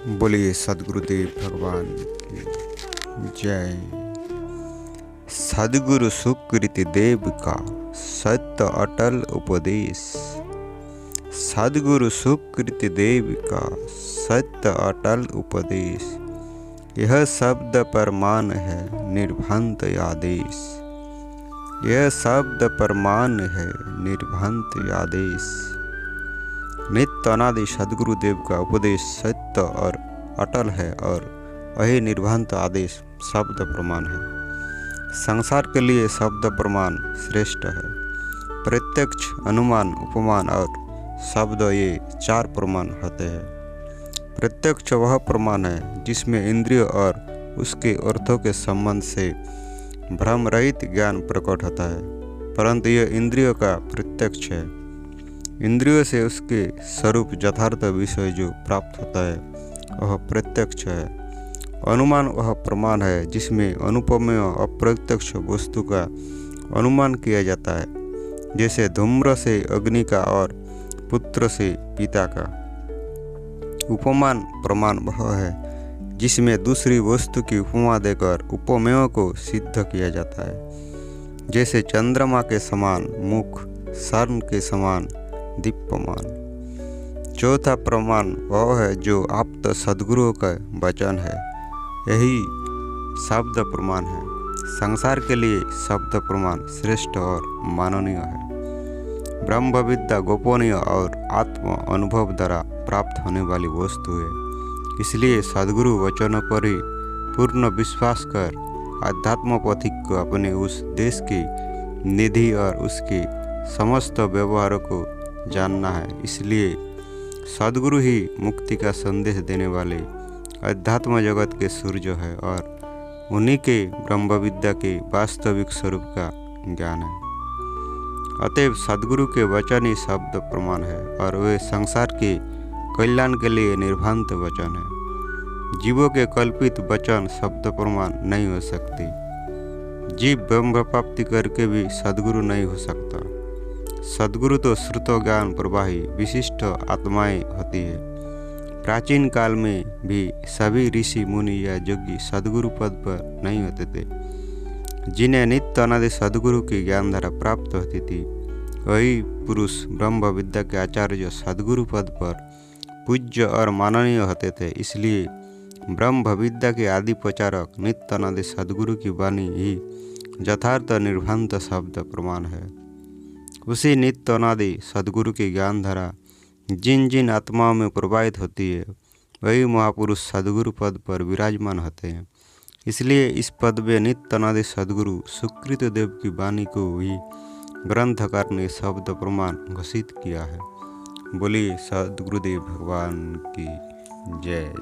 बोलिए सदगुरुदेव भगवान की जय। सदगुरु सुकृति देव का सत्य अटल उपदेश। सदगुरु सुकृति देव का सत्य अटल उपदेश। यह शब्द प्रमाण है निर्भंत आदेश। यह शब्द प्रमाण है निर्भंत आदेश। नित्य अनादि सदगुरुदेव का उपदेश सत्य और अटल है और वही निर्भंत आदेश शब्द प्रमाण है। संसार के लिए शब्द प्रमाण श्रेष्ठ है। प्रत्यक्ष, अनुमान, उपमान और शब्द ये चार प्रमाण होते हैं। प्रत्यक्ष वह प्रमाण है जिसमें इंद्रिय और उसके अर्थों के संबंध से भ्रम रहित ज्ञान प्रकट होता है, परंतु यह इंद्रियों का प्रत्यक्ष है। इंद्रियों से उसके स्वरूप यथार्थ विषय जो प्राप्त होता है वह प्रत्यक्ष है। अनुमान वह प्रमाण है जिसमें अनुपमेय अप्रत्यक्ष वस्तु का अनुमान किया जाता है, जैसे धूम्र से अग्नि का और पुत्र से पिता का। उपमान प्रमाण वह है जिसमें दूसरी वस्तु की उपमा देकर उपमेय को सिद्ध किया जाता है, जैसे चंद्रमा के समान मुख, स्वर्ण के समान दीप्यमान। चौथा प्रमाण वह है जो आप्त सद्गुरुओं का वचन है, यही शब्द प्रमाण है। संसार के लिए शब्द प्रमाण श्रेष्ठ और माननीय है। ब्रह्म विद्या गोपनीय और आत्म अनुभव द्वारा प्राप्त होने वाली वस्तु है, इसलिए सद्गुरु वचनों पर ही पूर्ण विश्वास कर आध्यात्म पथिक को अपने उस देश की निधि और उसके समस्त व्यवहारों को जानना है। इसलिए सद्गुरु ही मुक्ति का संदेश देने वाले अध्यात्म जगत के सूर्य है और उन्हीं के ब्रह्म विद्या के वास्तविक स्वरूप का ज्ञान है। अतएव सद्गुरु के वचन ही शब्द प्रमाण है और वे संसार के कल्याण के लिए निर्भंत वचन है। जीवों के कल्पित वचन शब्द प्रमाण नहीं हो सकती। जीव ब्रह्म प्राप्ति करके भी सद्गुरु नहीं हो सकता। सद्गुरु तो श्रुत ज्ञान प्रवाही विशिष्ट आत्माएं होती है। प्राचीन काल में भी सभी ऋषि मुनि या योगी सद्गुरु पद पर नहीं होते थे। जिन्हें नित्य अनादि सद्गुरु की ज्ञानधारा प्राप्त होती थी, वही पुरुष ब्रह्म विद्या के आचार्य सद्गुरु पद पर पूज्य और माननीय होते थे। इसलिए ब्रह्म विद्या के आदि प्रचारक नित्य अनादि सद्गुरु की वाणी ही यथार्थ निर्भंत शब्द प्रमाण है। उसी नित्य अनादि सद्गुरु की ज्ञानधारा जिन जिन आत्माओं में प्रवाहित होती है, वही महापुरुष सद्गुरु पद पर विराजमान होते हैं। इसलिए इस पद में नित्य अनादि सद्गुरु सुकृत देव की वाणी को ही ग्रंथकार ने शब्द प्रमाण घोषित किया है। बोलिए सद्गुरुदेव भगवान की जय।